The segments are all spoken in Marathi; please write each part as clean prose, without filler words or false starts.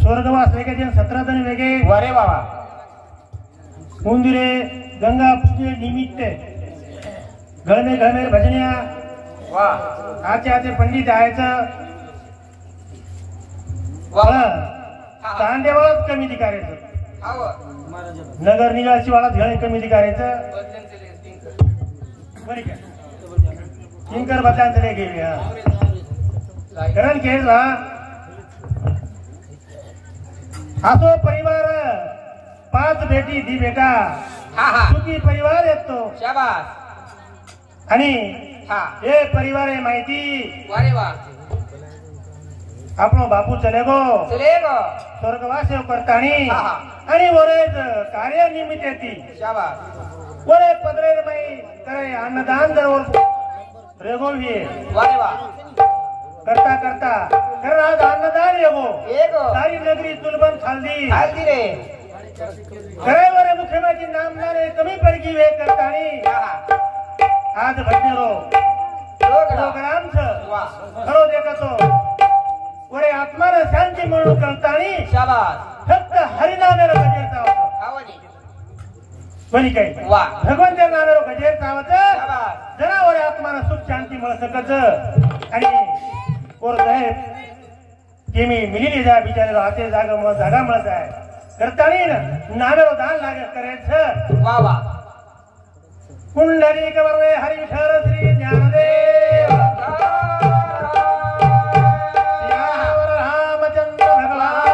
स्वर्गवास वेगळे 17 जण वेगळे अरे बाबा मंदिरे गंगा पूजे निमित्त गळमे गळमे भजनिया वा आचे पंडित यायचं तांडेवाळाच कमी करायचं नगर निघायची वाळात घाणे कमी करायचं बरी काय किंकर बदलांतले गेले कारण खेळ असो परिवार 5 बेटी दी बेटा सुखी परिवार येतो शाबास आणि हे परिवार आहे माहिती वारे वा आपलो बापू चलेगो स्वर्गवास करतानी आणि वरेज कार्य निमित्त येते शाबास वरे पदरे माई करे अन्नदान जर रेगोळी वारे वा करता करता खरं आज अन्नदान येगो सारी नगरी तुलबन खालदी रे खरे वरे मुख्यमंत्री नामदारे कमी पडगी वे करतानी आज भजनेरो प्रोग्राम खरो देखतो वरे आत्माने शांती म्हणून करतानी शाबास फक्त हरिनामेर गजेर चावत कोणी काही भगवंत नामेर गजेर चावत जनावरे आत्माने सुख शांती मिळ सकत आणि और साहेब की मी मिली जा बिचारे राहते जागा मिळत आहे करतानी नामेर दान लागत करायचं वा वा कुंडलिक वरदे हरी विठ्ठल श्री ज्ञानदेव रामचंद्र भगवान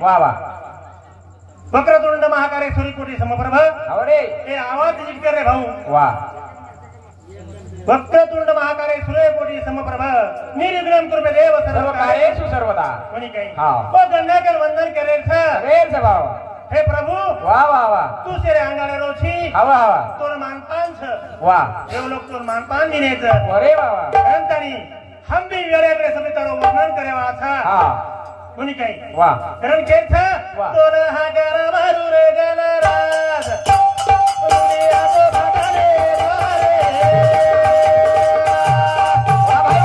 वा वा वक्रतुंड महाकाय सूर्यकोटी समप्रभ अरे हे आवाज जिकर रे भाऊ वा वक्रतुंड महाकाय सूर्यकोटी समप्रभ निर्विघ्नं कुरु देव सर्व कार्येषु सर्वदा कोणी काही हां गंगाकर वंदन करे रे बाबा हे प्रभु वा वा वा तू सेरे अंगाले रोची हवा हवा तोर मानपान छ वा देव लोक तोर मानपान दिनेच अरे बाबा अंतणी हम भी वेळेकडे समितारो वर्णन करेवा था हां कोणी काही वा कारण केथ तोर हा गर मारू रे गणराज दुनिया तो भगले मारे वा भाई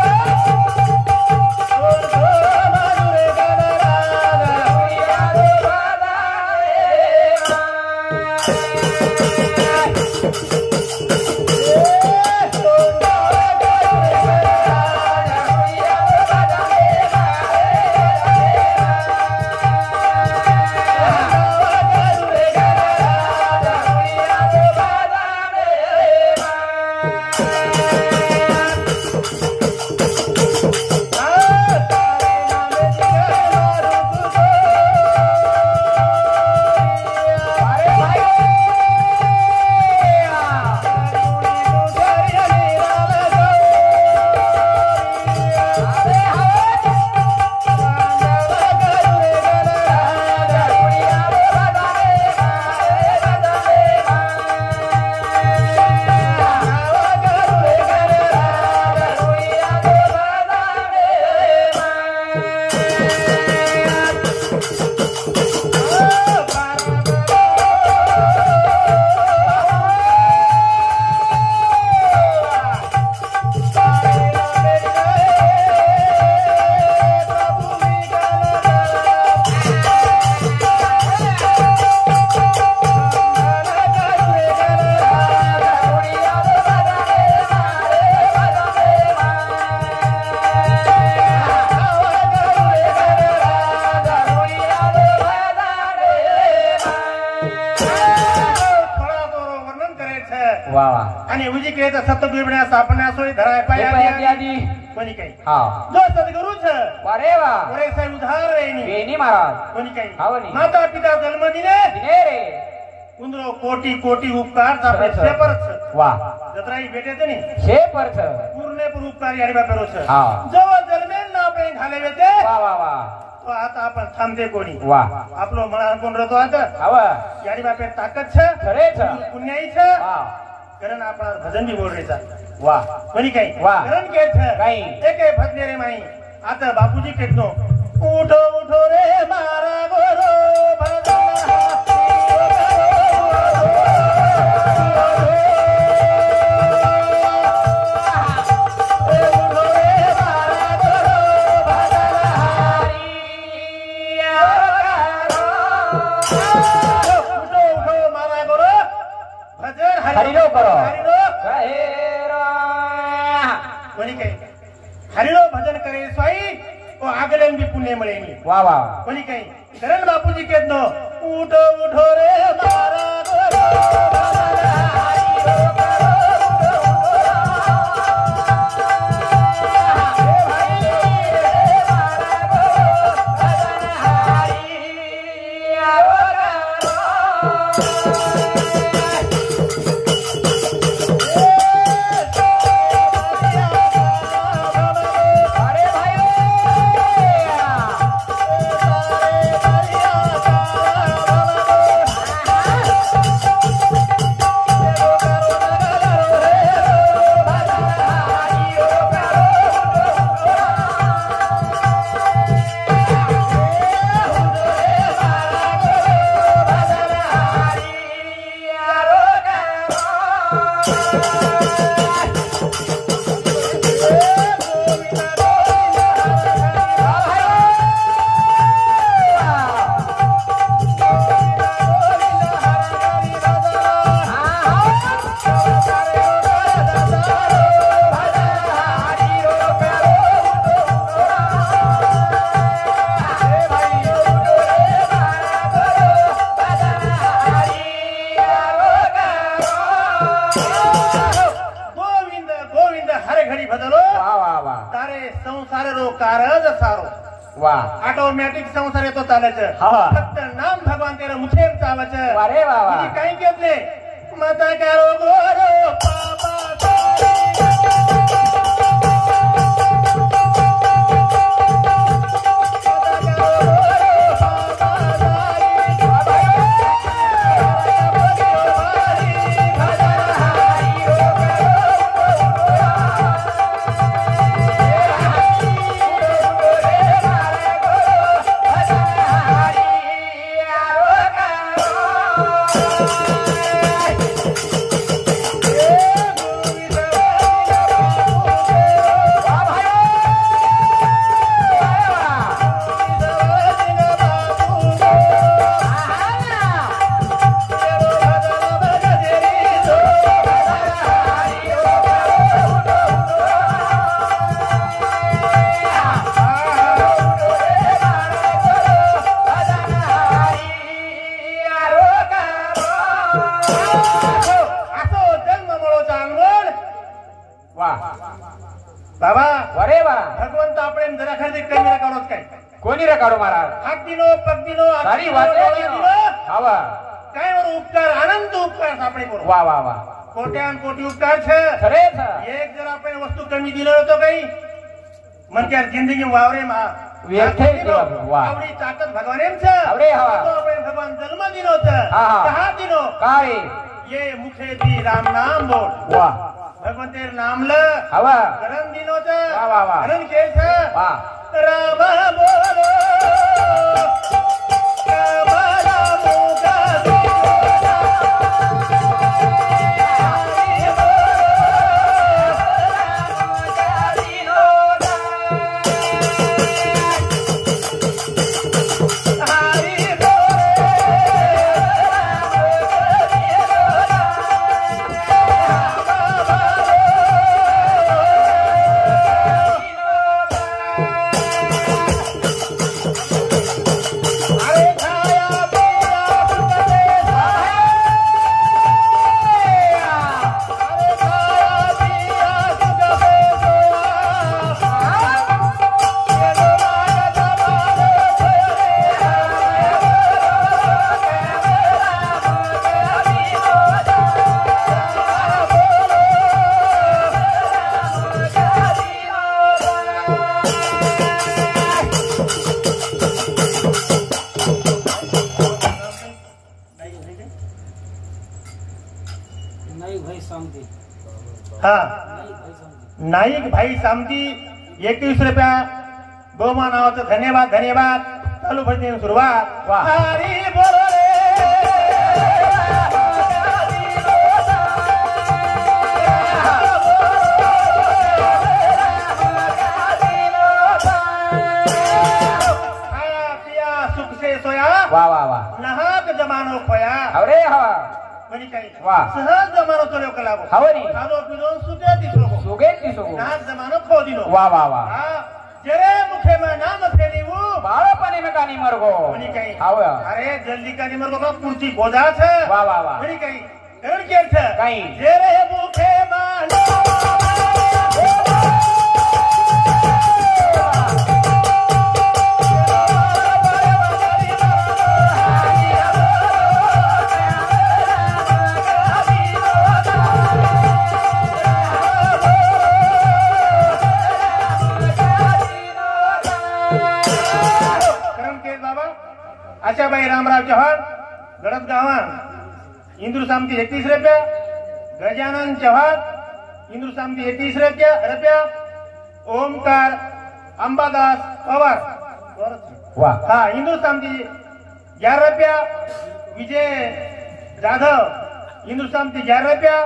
तोर तो मारू रे गणराज दुनिया तो आणि उजी केळेचा सत्य बिबण्या सापण्या सोय धराय पाय आधी कोणी काही हा जो सद्गुरुच वारे वा ओरे साहेब उधार रेनी वेणी महाराज कोणी काही हावनी माता पिता जन्म दिले दिने रे कुंद्रो कोटी कोटी उपकार आपले शेपरच वा जत्राई भेटेत नी शेपरच पूर्ण उपकार याडी बापेरोच हा जवळ जन्मेल ना आपण घाले वेते वा वा वा तो आता आपण थांबते कोणी वा आपलो मना कोण रहतो आता हवा याडी बापे ताकद छ खरेच पुण्याई छ वा कारण आपण भजन बी बोल रेचा वा कोणी काही वा. कारण के छ काही. एके भजने रे माई आता बापूजी केतनो उठो उठो रे मारा गोरो हरिलो करो कोणी काही हरिलो भजन करे स्वाई ओ आगलन भी पुण्य मिळे मी वा वा कोणी काही करण बापूजी केतनो उठो उठो रे मारा गोरो वा ऑटोमॅटिक संसार येतो चालायचं फक्त नाम भगवान तेरा मुखेर चावायचं वारे वा वा काही घेत नाही माता करो गोरो पापा बाबा वरे वा भगवंत आपण जरा खरेदी कमी काढोच काय कोणी रे काढो महाराज हात दिनो पग दिनो सारी वाटे हवा काय वर उपकार अनंत उपकार सापडे करू वा वा वा कोट्यान कोटी उपकार छे खरेच एक जर आपण वस्तू कमी दिलो होतो काही मनक्यार जिंदगी वावरे मा व्यर्थे वा आवडी ताकद भगवान एम छे आवडे हवा आपण भगवान जन्म दिनो छ हा कहा दिनो काय ये मुखे दी राम नाम बोल वा भगवान तेर नाम ल हवा करण दिनो छ वा वा वा करण के छ वा राम बोलो हा नाईक भाई सामती 21 रुपया गोमा नावाचं धन्यवाद धन्यवाद. चालू भजन सुरुवात. वा. हरी बोलो रे वा वा वा नाहक जमानो खोया. अरे हवा म्हणजे काही वा. सहज जमानो चलो कलागो. हवरी खादो पिदो सुते दिसो. सुगे दिसो. नाहक जमानो खो दिलो. वा वा वा जरे मुखे में नाम फेरीवू बाळपणी में कानी मरगो. म्हणजे काही हाव अरे जल्दी कानी मरगो का पुरची गोदा छ. वा वा वा म्हणजे काही कारण के छ काही जरे मुखे में आशाबाई रामराव चव्हाण गडद गावान इंदूर सामती 31 रुपया. गजानन चव्हाण इंदूर सामती 31 रुपया. ओमकार अंबादास पवार वा हा इंदूर सामती 11 रुपया. विजय जाधव इंदूर सामती 11 रुपया.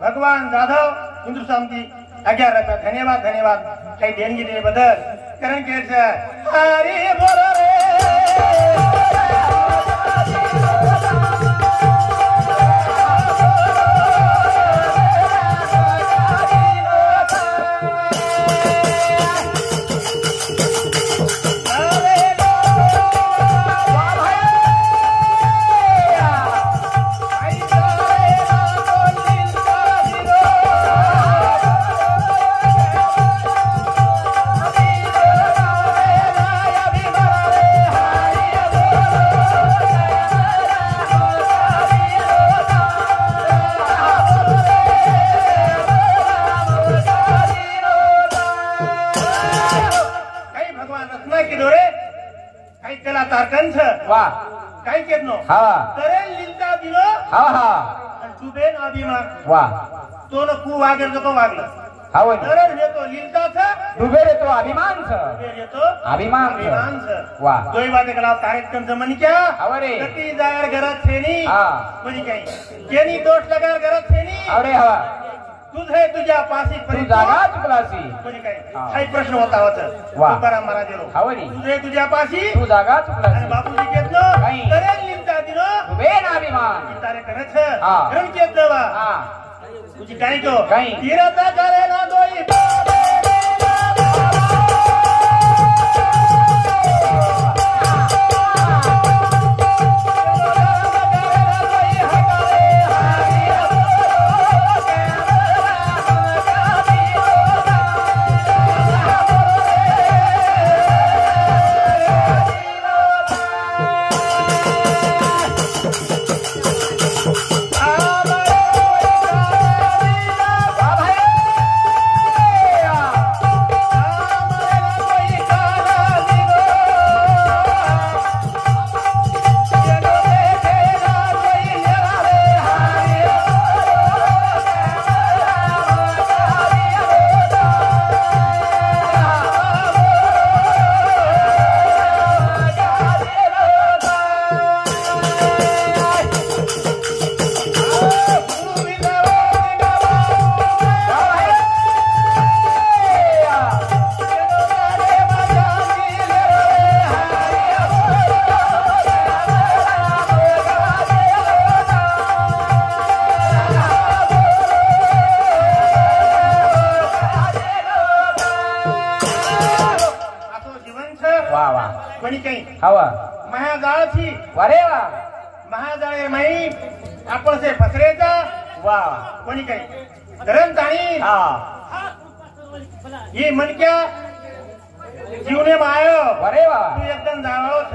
भगवान जाधव इंदूर सामती 11 रुपया. धन्यवाद धन्यवाद काही देणगी दे बदल. कारण की हरी बोलो रे वा काही केत नो हवा करेल लिंता दिलो. हा हा तुबेन अभिमान वा तो न कु वागेल तो वागलं. हव करेल येतो लिंता छ. डुबे रे तो अभिमान छ. येतो अभिमान अभिमान छ. वा दोई बाते कला कार्यक्रम जमन क्या अवरे कती जायर घरात छेनी. हा म्हणजे काही केनी दोष लगार घरात छेनी. अरे हवा तुझे तुझ्या पासी तू जागा चुकलासी. म्हणजे काही प्रश्न होता होता. वा. तुकाराम महाराज रो हवरी तुझे तुझ्या पासी तू जागा आणि चुकलासी. बापूजी केतलो काही. करेल लिंता दिलो. डुबे ना अभिमान तारे करत हा. रण केत दवा हा तुझी काही को काही. तीरता करे ना दोई हवा महाजाळ थी वरे वा महाजाळे माई आपण से फसरेचा वा कोणी काही धरण ताणी हा ही मनक्या जीवने मायो वरे वा तू एकदम जावावच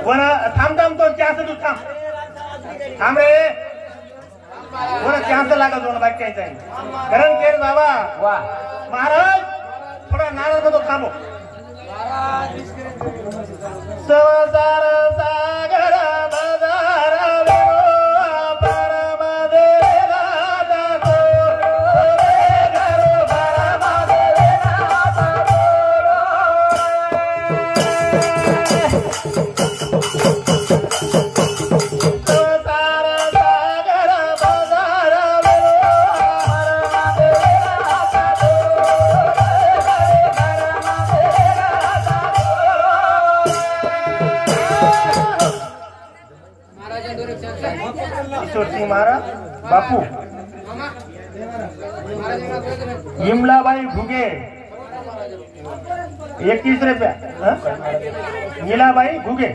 वन थांब थांब तो चास तू थांब थांब रे वन चान्स लागत दोन बाकी काही नाही धरण केर बाबा वा महाराज थोडा नाराज होतो थांबो संसार सागर बाजार वेरो परम देवा दातो ईश्वरसिंह महाराज बापू हिमलाबाई घुगे 21 रुपया नीलाबाई घुगे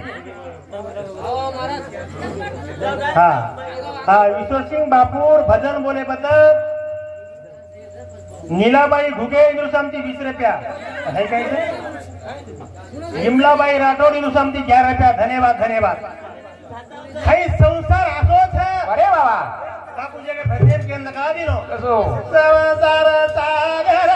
हा हा ईश्वरसिंह बापूर भजन बोले बद्दल नीलाबाई घुगे इनुसामती 20 रुपया है काय हिमलाबाई राठोड इनुसामती 11 रुपया धन्यवाद धन्यवाद काही संसार असोच है अरे बाबा बापू जगह भजन के लगा दिनो कसो संसार सागर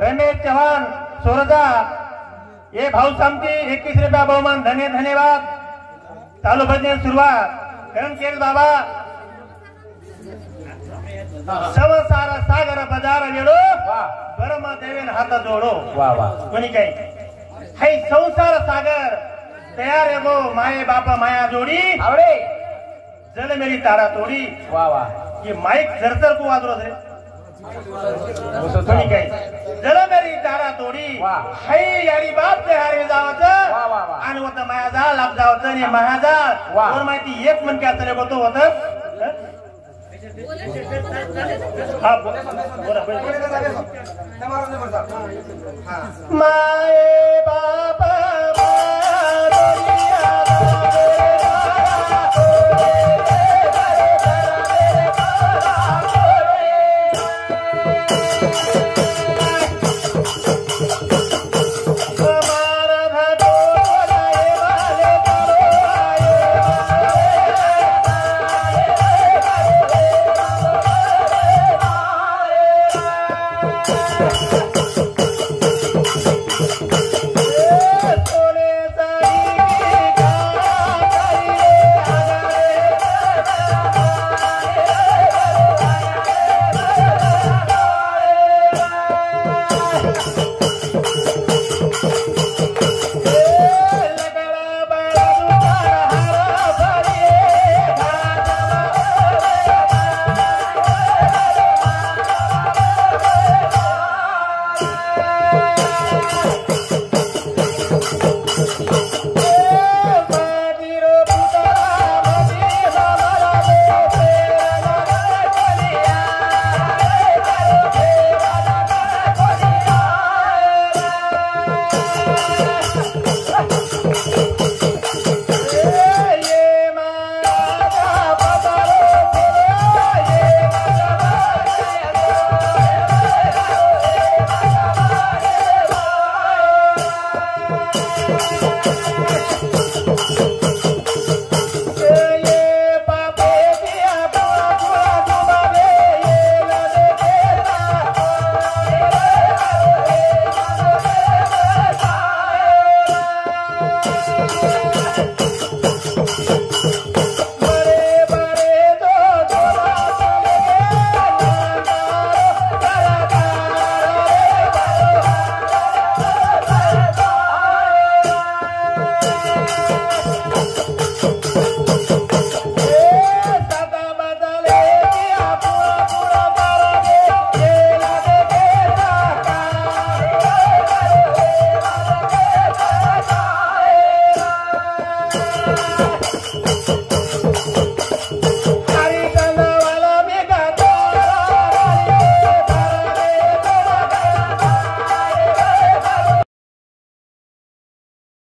रमेश चव्हाण सोरदा ये भाऊ सामती 21 रुपया बहुमान धन्यवाद चालू भजन सुरुवात करण केल बाबा संसार सागर बाजार वेळो परम देवेन हात जोडो वा वा कोणी काही हाय संसार सागर तयार आहे गो माये बापा माया जोडी आवडे जल मेरी तारा तोडी वा वा ये माईक झरझर को वाजरो रे कोणी काही जल मेरी तारा तोडी हाय यारी बाप ते हारे जावत आणि होत माया जा लाभ जावत आणि महाजा कोण माहिती एक मन काय तरी होतो होत हा बोला माये बाप